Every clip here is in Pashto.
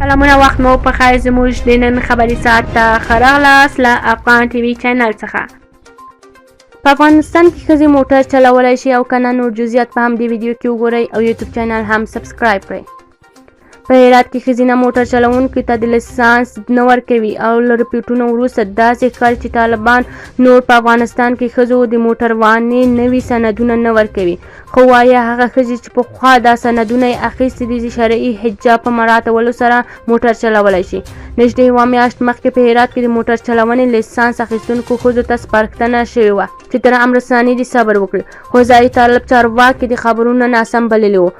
سلامونه وخت مو په خیر زموږ د نن خبري ساعت ته ښه راغلاست له افغان ټي وي چینل څخه. په افغانستان کې ښځې موټر چلولی شي او که نه نور جزئیات په همدې ویډیو کې وګورئ او یوټیوب چینل هم سبسکرایب کړئ. په هرات کې ښځینه موټر چلوونکو ته د لیسانس نه ورکوي او له رپوټونو وروسته داسې ښکاري چې طالبان نور په افغانستان کې ښځو د موټروانۍ نوي سندونه نه ورکوي، خو وایي هغه ښځې چې پخوا دا سندونه یې اخیستي دي د شرعي حجاب په مراعاتولو سره موټر چلولی شي. نږدې یوه میاشت مخکې په هرات کې د موټر چلونې لیسانس اخیستونکو ښځو ته سپارښتنه شوې وه چې تر امر ثاني دې صبر وکړي، خو ځایي طالب چارواکي د خبرونه ناسم بللي وو.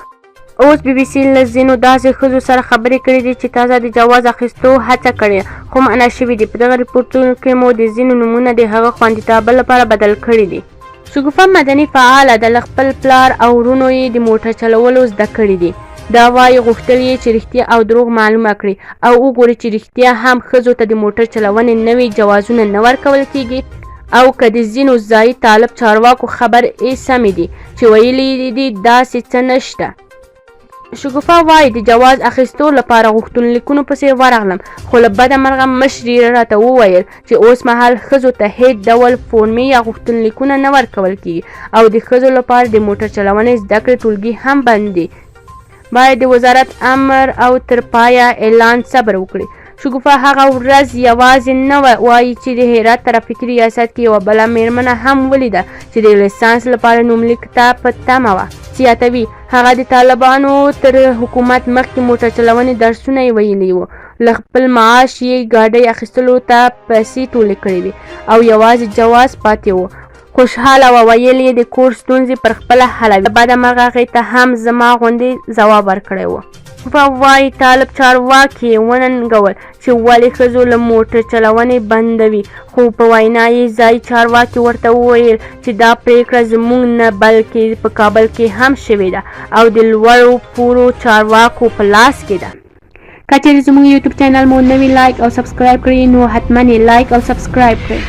اوس بي بي سي له ځینو داسې ښځو سره خبرې کړې دي چې تازه د جواز اخیستو هڅه کړې خو منع شوي دي. په دغه ریپورټونو کې مو د ځینو نومونه د هغه خوندیتابه لپاره بدل کړي دي. شګوفه مدني فعاله ده، له خپل پلار او ورونو یې د موټر چلولو زده کړي دي. دا وایي غوښتل یې چې رښتیا او دروغ معلومه کړي او وګوري چې رښتیا هم ښځو ته د موټر چلونې نوي جوازونه نه ورکول کیږي او که د ځینو ځایي طالب چارواکو خبر یې سمې دي چې ویلي دي داسې څه نشته. شګوفه وایي د جواز اخیستو لپاره غوښتنلیکونو پسې ورغلم، خو له بده مرغه مشرې راته وویل چې اوس مهال ښځو ته هیڅ ډول فورمې یا غوښتنلیکونه نه ورکول کیږي او د ښځو لپاره د موټر چلونې زده کړې ټولګي هم بند دي. باید د وزارت امر او تر پایه اعلان صبر وکړي. شګوفه هغه ورځ یوازې نه وایي چې د هرات ترافیکي ریاست کې یوه بله میرمنه هم ولیده چې د لیسانس لپاره نوملیک ته په تمه وه. زیاتوي هغه د طالبانو تر حکومت مخکې موټر چلونې درسونه یې ویلي وو، له خپل معاش یې ګاډۍ اخیستلو ته پیسې ټولې کړې وې او یوازې جواز پاتې و. خوشحاله وه، ویل یې د کور ستونزې پر خپله حلوي. له بده مرغه هغې ته هم زما غوندې ځواب ورکړی و. په وایي طالب چارواکي یې وننګول چې ولې ښځو له موټر چلونې بندوي، خو په وینا یې ځایي چارواکي ورته وویل چې دا پریکړه زموږ نه بلکې په کابل کې هم شوې ده او د لوړو پوړو چارواکو په لاس کې ده. که چیرې زموږ یوټیوب چینل مو نوي لایک او سبسکرایب کړئ نو حتما یې لایک او سبسکرایب کړئ.